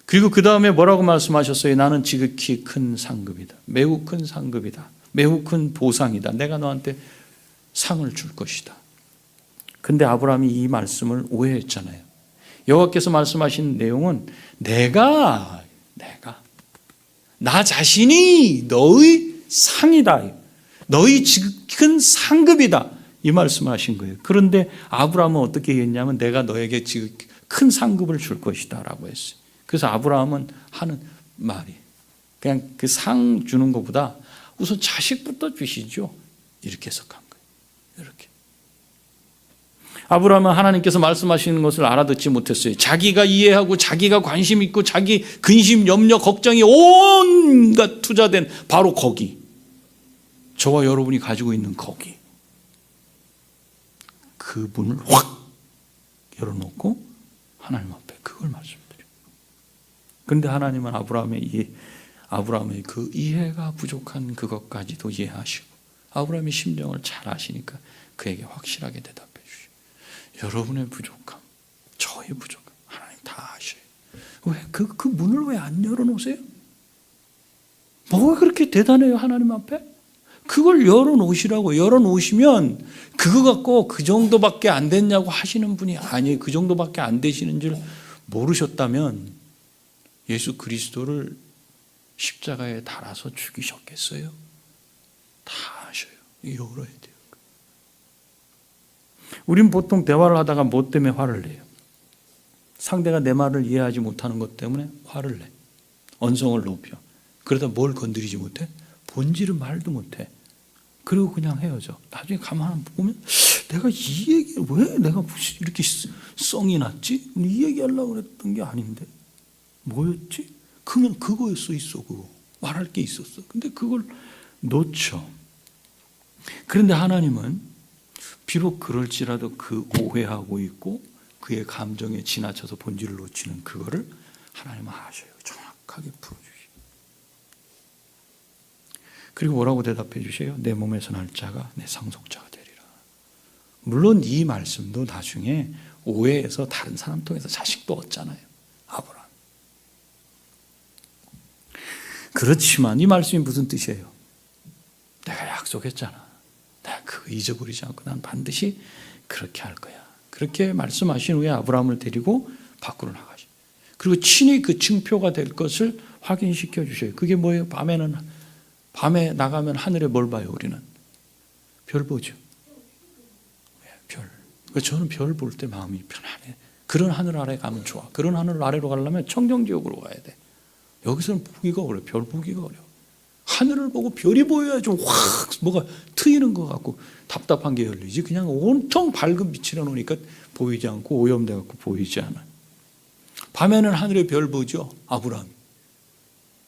그리고 그 다음에 뭐라고 말씀하셨어요? 나는 지극히 큰 상급이다. 매우 큰 상급이다. 매우 큰 보상이다. 내가 너한테 상을 줄 것이다. 근데 아브라함이 이 말씀을 오해했잖아요. 여호와께서 말씀하신 내용은 나 자신이 너의 상이다. 너의 큰 상급이다. 이 말씀을 하신 거예요. 그런데 아브라함은 어떻게 했냐면 내가 너에게 지금 큰 상급을 줄 것이다 라고 했어요. 그래서 아브라함은 하는 말이 그냥 그 상 주는 것보다 우선 자식부터 주시죠. 이렇게 해석한 거예요. 이렇게. 아브라함은 하나님께서 말씀하시는 것을 알아듣지 못했어요. 자기가 이해하고 자기가 관심 있고 자기 근심, 염려, 걱정이 온갖 투자된 바로 거기. 저와 여러분이 가지고 있는 거기. 그 문을 확 열어놓고 하나님 앞에 그걸 말씀드려요. 그런데 하나님은 아브라함의 그 이해가 부족한 그것까지도 이해하시고 아브라함의 심정을 잘 아시니까 그에게 확실하게 대답해 주시오. 여러분의 부족함, 저의 부족함 하나님 다 아셔요. 왜 그 문을 왜 안 열어놓으세요? 뭐가 그렇게 대단해요 하나님 앞에? 그걸 열어놓으시라고. 열어놓으시면 그거 갖고 그 정도밖에 안 됐냐고 하시는 분이 아니에요. 그 정도밖에 안 되시는 줄 모르셨다면 예수 그리스도를 십자가에 달아서 죽이셨겠어요? 다 아셔요. 열어야 돼요. 우린 보통 대화를 하다가 뭐 때문에 화를 내요? 상대가 내 말을 이해하지 못하는 것 때문에 화를 내. 언성을 높여. 그러다 뭘 건드리지 못해? 본질은 말도 못해. 그리고 그냥 헤어져. 나중에 가만 보면 내가 이 얘기를 왜 내가 이렇게 썽이 났지? 이 얘기하려고 그랬던 게 아닌데 뭐였지? 그러면 그거였어 있어 그거. 말할 게 있었어. 근데 그걸 놓쳐. 그런데 하나님은 비록 그럴지라도 그 오해하고 있고 그의 감정에 지나쳐서 본질을 놓치는 그거를 하나님은 아셔요. 정확하게 풀어주시고. 그리고 뭐라고 대답해 주세요? 내 몸에서 날 자가 내 상속자가 되리라. 물론 이 말씀도 나중에 오해해서 다른 사람 통해서 자식도 얻잖아요. 아브라함. 그렇지만 이 말씀이 무슨 뜻이에요? 내가 약속했잖아. 내가 그거 잊어버리지 않고 난 반드시 그렇게 할 거야. 그렇게 말씀하신 후에 아브라함을 데리고 밖으로 나가죠. 그리고 친히 그 증표가 될 것을 확인시켜 주셔요. 그게 뭐예요? 밤에 나가면 하늘에 뭘 봐요? 우리는 별 보죠. 별. 저는 별 볼 때 마음이 편안해. 그런 하늘 아래 가면 좋아. 그런 하늘 아래로 가려면 청정지역으로 가야 돼. 여기서는 보기가 어려워. 별 보기가 어려워. 하늘을 보고 별이 보여야 좀 확 뭐가 트이는 것 같고 답답한 게 열리지. 그냥 온통 밝은 빛이라 놓으니까 보이지 않고 오염돼 갖고 보이지 않아. 밤에는 하늘에 별 보죠. 아브라함.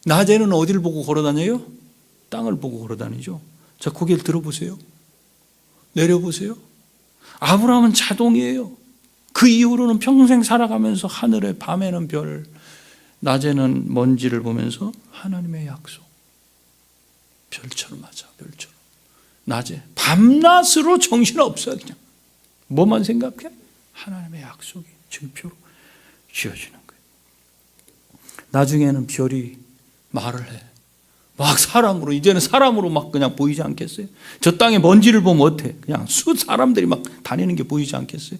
낮에는 어디를 보고 걸어다녀요? 땅을 보고 걸어다니죠. 자, 고개를 들어보세요. 내려보세요. 아브라함은 자동이에요. 그 이후로는 평생 살아가면서 하늘에 밤에는 별, 낮에는 먼지를 보면서 하나님의 약속. 별처럼 맞아, 별처럼. 낮에 밤낮으로 정신없어요. 그냥 뭐만 생각해? 하나님의 약속이 증표로 지어지는 거예요. 나중에는 별이 말을 해. 막 사람으로, 이제는 사람으로 막 그냥 보이지 않겠어요? 저 땅에 먼지를 보면 어때? 그냥 사람들이 막 다니는 게 보이지 않겠어요?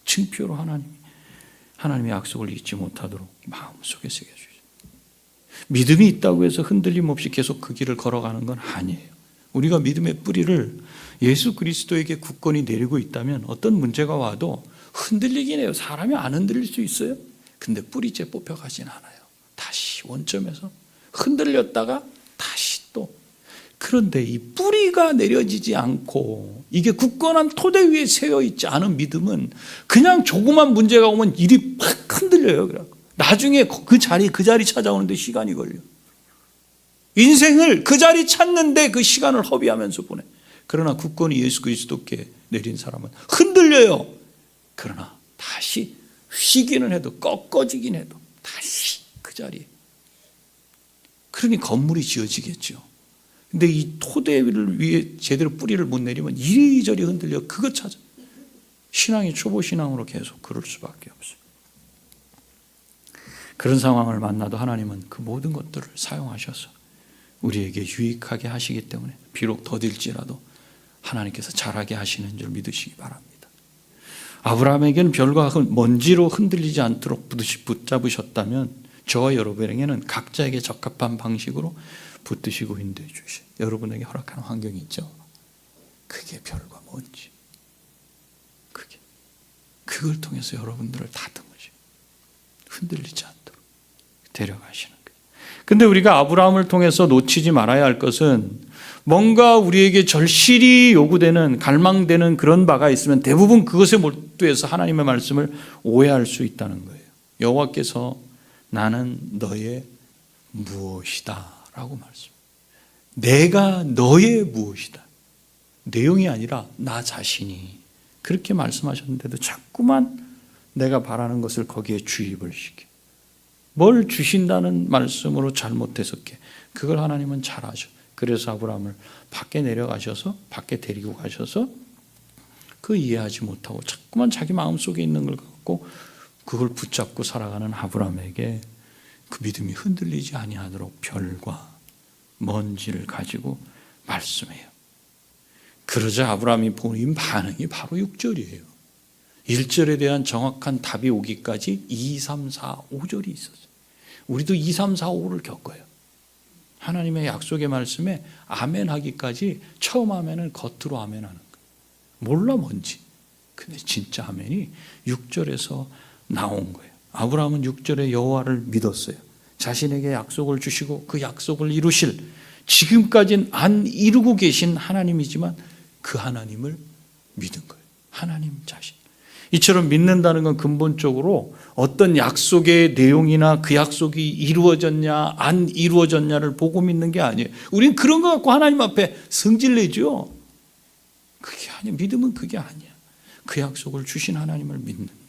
증표로 하나님의 약속을 잊지 못하도록 마음속에 새겨주죠. 믿음이 있다고 해서 흔들림 없이 계속 그 길을 걸어가는 건 아니에요. 우리가 믿음의 뿌리를 예수 그리스도에게 굳건히 내리고 있다면 어떤 문제가 와도 흔들리긴 해요. 사람이 안 흔들릴 수 있어요. 근데 뿌리째 뽑혀가진 않아요. 다시 원점에서 흔들렸다가 다시 또. 그런데 이 뿌리가 내려지지 않고 이게 굳건한 토대 위에 세워 있지 않은 믿음은 그냥 조그만 문제가 오면 일이 팍 흔들려요. 그래갖고 나중에 그 자리 찾아오는데 시간이 걸려. 인생을 그 자리 찾는데 그 시간을 허비하면서 보내. 그러나 굳건히 예수 그리스도께 내린 사람은 흔들려요. 그러나 다시 쉬기는 해도 꺾어지긴 해도 다시 그 자리에. 그러니 건물이 지어지겠죠. 근데 이 토대를 위에 제대로 뿌리를 못 내리면 이리저리 흔들려 그것 찾아. 신앙이 초보 신앙으로 계속 그럴 수밖에 없어요. 그런 상황을 만나도 하나님은 그 모든 것들을 사용하셔서 우리에게 유익하게 하시기 때문에 비록 더딜지라도 하나님께서 잘하게 하시는 줄 믿으시기 바랍니다. 아브라함에게는 별과 먼지로 흔들리지 않도록 붙잡으셨다면 저와 여러분에게는 각자에게 적합한 방식으로 붙드시고 인도해 주시. 여러분에게 허락하는 환경이 있죠. 그게 별과 먼지. 그걸 통해서 여러분들을 다듬으시고 흔들리지 않도록 데려가시는 거예요. 근데 우리가 아브라함을 통해서 놓치지 말아야 할 것은 뭔가 우리에게 절실히 요구되는 갈망되는 그런 바가 있으면 대부분 그것에 몰두해서 하나님의 말씀을 오해할 수 있다는 거예요. 여호와께서 나는 너의 무엇이다 라고 말씀. 내가 너의 무엇이다. 내용이 아니라 나 자신이 그렇게 말씀하셨는데도 자꾸만 내가 바라는 것을 거기에 주입을 시켜. 뭘 주신다는 말씀으로 잘못 해석해. 그걸 하나님은 잘 아셔. 그래서 아브라함을 밖에 내려가셔서 밖에 데리고 가셔서 그 이해하지 못하고 자꾸만 자기 마음속에 있는 걸 갖고 그걸 붙잡고 살아가는 아브라함에게 그 믿음이 흔들리지 아니하도록 별과 먼지를 가지고 말씀해요. 그러자 아브라함이 보인 반응이 바로 6절이에요. 1절에 대한 정확한 답이 오기까지 2, 3, 4, 5절이 있었어요. 우리도 2, 3, 4, 5를 겪어요. 하나님의 약속의 말씀에 아멘 하기까지 처음 아멘은 겉으로 아멘 하는 거예요. 몰라 뭔지. 근데 진짜 아멘이 6절에서 나온 거예요. 아브라함은 6절에 여호와를 믿었어요. 자신에게 약속을 주시고 그 약속을 이루실 지금까지는 안 이루고 계신 하나님이지만 그 하나님을 믿은 거예요. 하나님 자신. 이처럼 믿는다는 건 근본적으로 어떤 약속의 내용이나 그 약속이 이루어졌냐 안 이루어졌냐를 보고 믿는 게 아니에요. 우린 그런 거 갖고 하나님 앞에 성질내죠. 그게 아니야. 믿음은 그게 아니야. 그 약속을 주신 하나님을 믿는 거예요.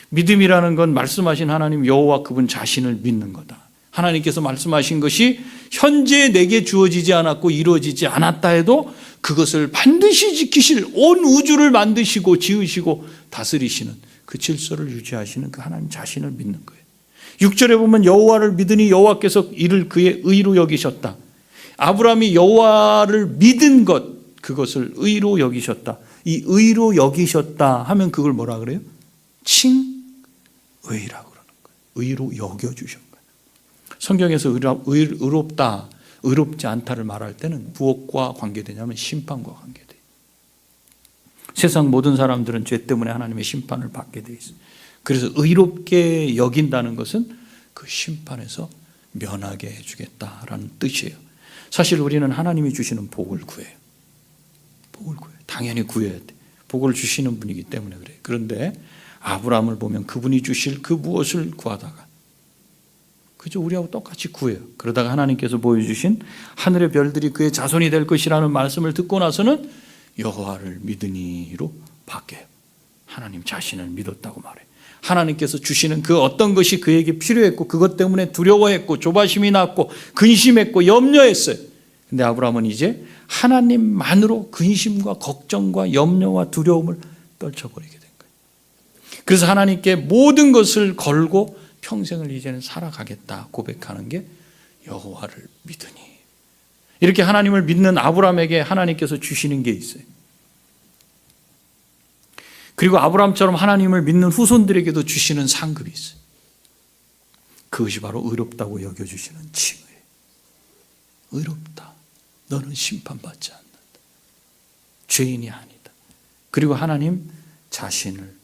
믿음이라는 건 말씀하신 하나님 여호와 그분 자신을 믿는 거다. 하나님께서 말씀하신 것이 현재 내게 주어지지 않았고 이루어지지 않았다 해도 그것을 반드시 지키실, 온 우주를 만드시고 지으시고 다스리시는 그 질서를 유지하시는 그 하나님 자신을 믿는 거예요. 6절에 보면 여호와를 믿으니 여호와께서 이를 그의 의로 여기셨다. 아브라함이 여호와를 믿은 것, 그것을 의로 여기셨다. 이 의로 여기셨다 하면 그걸 뭐라 그래요? 칭의라고 그러는 거예요. 의로 여겨주신 거예요. 성경에서 의롭다, 의롭지 않다를 말할 때는 무엇과 관계되냐면 심판과 관계돼요. 세상 모든 사람들은 죄 때문에 하나님의 심판을 받게 돼 있어요. 그래서 의롭게 여긴다는 것은 그 심판에서 면하게 해주겠다라는 뜻이에요. 사실 우리는 하나님이 주시는 복을 구해요. 복을 구해요. 당연히 구해야 돼. 복을 주시는 분이기 때문에 그래요. 그런데 아브라함을 보면 그분이 주실 그 무엇을 구하다가 그죠? 우리하고 똑같이 구해요. 그러다가 하나님께서 보여주신 하늘의 별들이 그의 자손이 될 것이라는 말씀을 듣고 나서는 여호와를 믿으니로 바뀌어요. 하나님 자신을 믿었다고 말해요. 하나님께서 주시는 그 어떤 것이 그에게 필요했고 그것 때문에 두려워했고 조바심이 났고 근심했고 염려했어요. 근데 아브라함은 이제 하나님만으로 근심과 걱정과 염려와 두려움을 떨쳐버리게 된 거예요. 그래서 하나님께 모든 것을 걸고 평생을 이제는 살아가겠다 고백하는 게 여호와를 믿으니. 이렇게 하나님을 믿는 아브라함에게 하나님께서 주시는 게 있어요. 그리고 아브라함처럼 하나님을 믿는 후손들에게도 주시는 상급이 있어요. 그것이 바로 의롭다고 여겨주시는 칭의예요. 의롭다. 너는 심판받지 않는다. 죄인이 아니다. 그리고 하나님 자신을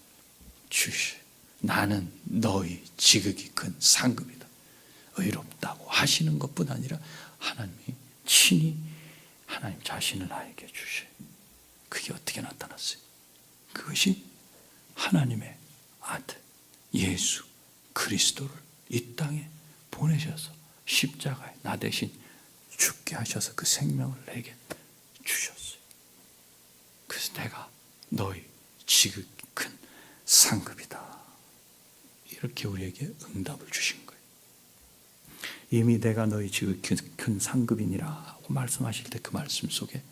주셔요. 나는 너희 지극히 큰 상급이다. 의롭다고 하시는 것뿐 아니라 하나님이 친히 하나님 자신을 나에게 주셔요. 그게 어떻게 나타났어요? 그것이 하나님의 아들 예수 그리스도를 이 땅에 보내셔서 십자가에 나 대신 죽게 하셔서 그 생명을 내게 주셨어요. 그래서 내가 너희 지극히 큰 상급이다. 이렇게 우리에게 응답을 주신 거예요. 이미 내가 너희 지극히 큰 상급이니라고 말씀하실 때 그 말씀 속에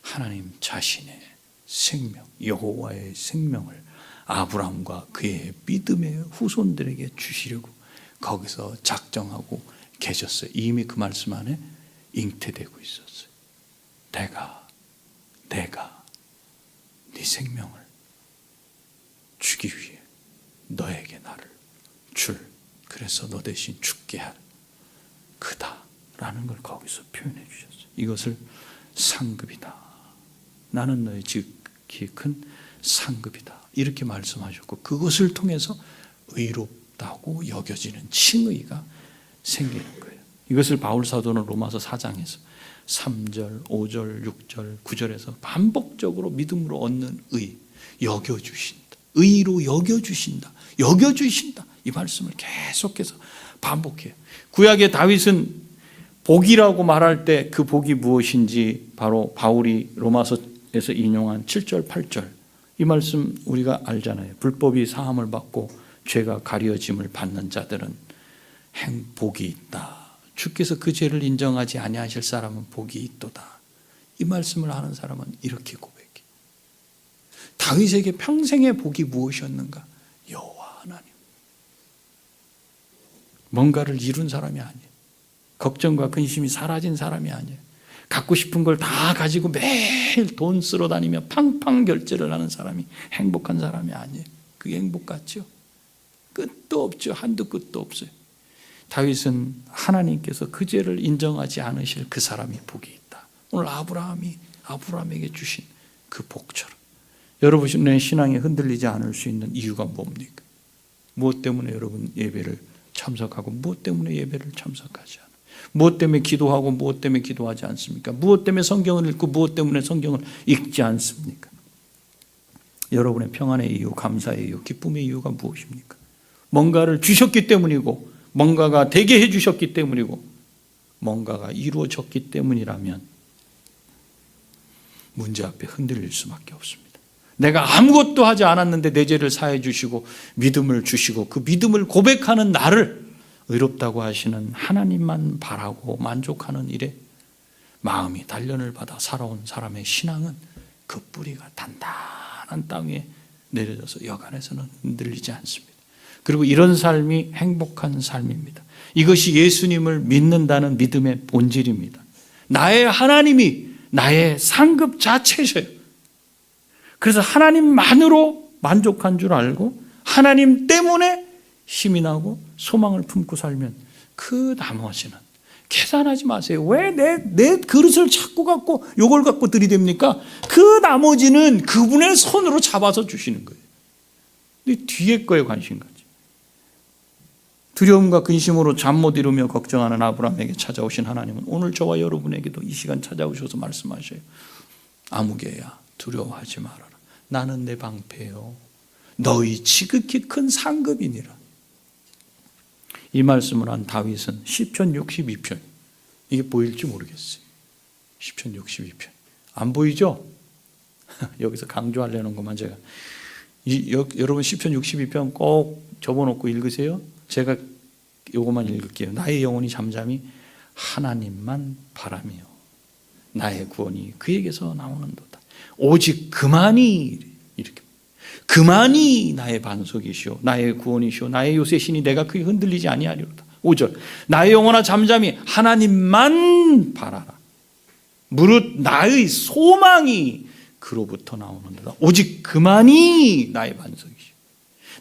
하나님 자신의 생명, 여호와의 생명을 아브라함과 그의 믿음의 후손들에게 주시려고 거기서 작정하고 계셨어요. 이미 그 말씀 안에 잉태되고 있었어요. 내가 네 생명을 주기 위해 너에게 나를 그래서 너 대신 죽게 할 그다라는 걸 거기서 표현해 주셨어요. 이것을 상급이다. 나는 너의 지극히 큰 상급이다. 이렇게 말씀하셨고 그것을 통해서 의롭다고 여겨지는 칭의가 생기는 거예요. 이것을 바울 사도는 로마서 4장에서 3절, 5절, 6절, 9절에서 반복적으로 믿음으로 얻는 의, 여겨주신다. 의로 여겨주신다. 여겨주신다. 이 말씀을 계속해서 반복해요. 구약의 다윗은 복이라고 말할 때 그 복이 무엇인지 바로 바울이 로마서에서 인용한 7절, 8절 이 말씀 우리가 알잖아요. 불법이 사함을 받고 죄가 가려짐을 받는 자들은 행복이 있다. 주께서 그 죄를 인정하지 아니하실 사람은 복이 있도다. 이 말씀을 하는 사람은 이렇게 고백해. 다윗에게 평생의 복이 무엇이었는가? 여호와 하나님. 뭔가를 이룬 사람이 아니에요. 걱정과 근심이 사라진 사람이 아니에요. 갖고 싶은 걸 다 가지고 매일 돈 쓰러 다니며 팡팡 결제를 하는 사람이 행복한 사람이 아니에요. 그게 행복 같죠? 끝도 없죠. 한도 끝도 없어요. 다윗은 하나님께서 그 죄를 인정하지 않으실 그 사람이 복이 있다. 오늘 아브라함에게 주신 그 복처럼 여러분의 신앙이 흔들리지 않을 수 있는 이유가 뭡니까? 무엇 때문에 여러분 예배를 참석하고 무엇 때문에 예배를 참석하지 않아요? 무엇 때문에 기도하고 무엇 때문에 기도하지 않습니까? 무엇 때문에 성경을 읽고 무엇 때문에 성경을 읽지 않습니까? 여러분의 평안의 이유, 감사의 이유, 기쁨의 이유가 무엇입니까? 뭔가를 주셨기 때문이고, 뭔가가 되게 해주셨기 때문이고, 뭔가가 이루어졌기 때문이라면 문제 앞에 흔들릴 수밖에 없습니다. 내가 아무것도 하지 않았는데 내 죄를 사해 주시고 믿음을 주시고 그 믿음을 고백하는 나를 의롭다고 하시는 하나님만 바라고 만족하는 일에 마음이 단련을 받아 살아온 사람의 신앙은 그 뿌리가 단단한 땅 위에 내려져서 여간에서는 흔들리지 않습니다. 그리고 이런 삶이 행복한 삶입니다. 이것이 예수님을 믿는다는 믿음의 본질입니다. 나의 하나님이 나의 상급 자체셔요. 그래서 하나님만으로 만족한 줄 알고 하나님 때문에 힘이 나고 소망을 품고 살면 그 나머지는 계산하지 마세요. 왜 내 그릇을 자꾸 갖고 요걸 갖고 들이댑니까? 그 나머지는 그분의 손으로 잡아서 주시는 거예요. 근데 뒤에 거에 관심 가지. 두려움과 근심으로 잠 못 이루며 걱정하는 아브라함에게 찾아오신 하나님은 오늘 저와 여러분에게도 이 시간 찾아오셔서 말씀하셔요. 아무개야 두려워하지 말아라. 나는 내 방패요 너희 지극히 큰 상급이니라. 이 말씀을 한 다윗은 시편 62편, 이게 보일지 모르겠어요. 시편 62편 안 보이죠? 여기서 강조하려는 것만 제가 여러분 시편 62편 꼭 접어놓고 읽으세요. 제가 요것만 읽을게요. 나의 영혼이 잠잠히 하나님만 바라며 나의 구원이 그에게서 나오는도다. 오직 그만이 이렇게 그만이 나의 반석이시오 나의 구원이시오 나의 요새시니 내가 크게 흔들리지 아니하리로다. 5절 나의 영혼아 잠잠히 하나님만 바라라. 무릇 나의 소망이 그로부터 나오는도다. 오직 그만이 나의 반석이시오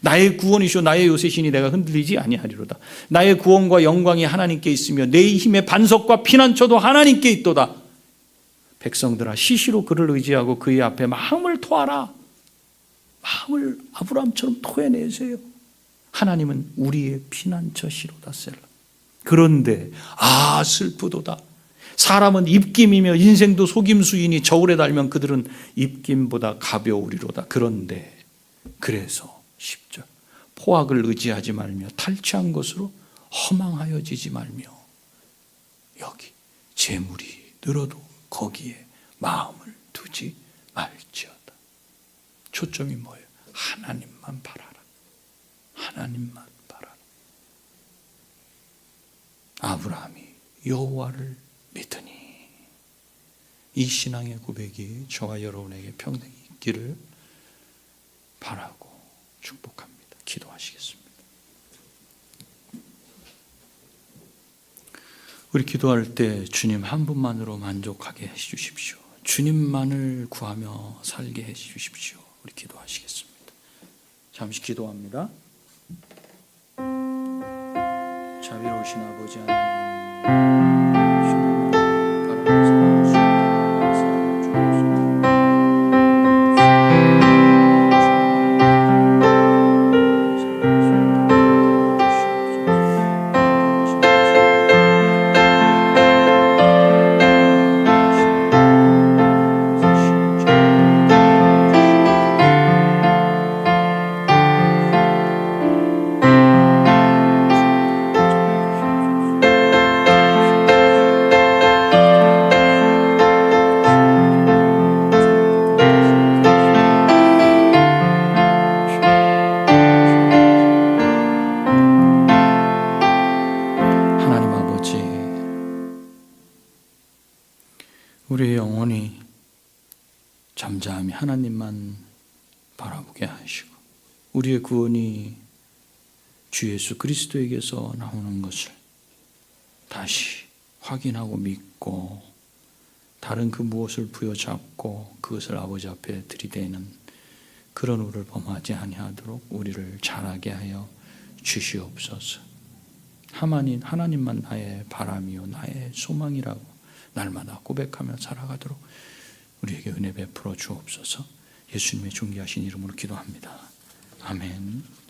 나의 구원이시오 나의 요새시니 내가 흔들리지 아니하리로다. 나의 구원과 영광이 하나님께 있으며 내 힘의 반석과 피난처도 하나님께 있도다. 백성들아 시시로 그를 의지하고 그의 앞에 마음을 토하라. 마음을 아브라함처럼 토해내세요. 하나님은 우리의 피난처시로다 셀라. 그런데 슬프도다. 사람은 입김이며 인생도 속임수이니 저울에 달면 그들은 입김보다 가벼우리로다. 그런데 그래서 10절 포악을 의지하지 말며 탈취한 것으로 허망하여지지 말며 여기 재물이 늘어도 거기에 마음을 두지 말지어다. 초점이 뭐예요? 하나님만 바라라. 하나님만 바라라. 아브라함이 여호와를 믿으니 이 신앙의 고백이 저와 여러분에게 평생 있기를 바라고 축복합니다. 기도하시겠습니다. 우리 기도할 때 주님 한 분만으로 만족하게 해주십시오. 주님만을 구하며 살게 해주십시오. 우리 기도하시겠습니다. 잠시 기도합니다. 자비로우신 아버지 하나님, 주님을 바라면서 우리의 영혼이 잠잠히 하나님만 바라보게 하시고 우리의 구원이 주 예수 그리스도에게서 나오는 것을 다시 확인하고 믿고 다른 그 무엇을 부여잡고 그것을 아버지 앞에 들이대는 그런 우를 범하지 아니하도록 우리를 잘하게 하여 주시옵소서. 하나님만 나의 바람이요 나의 소망이라고 날마다 고백하며 살아가도록 우리에게 은혜 베풀어 주옵소서. 예수님의 존귀하신 이름으로 기도합니다. 아멘.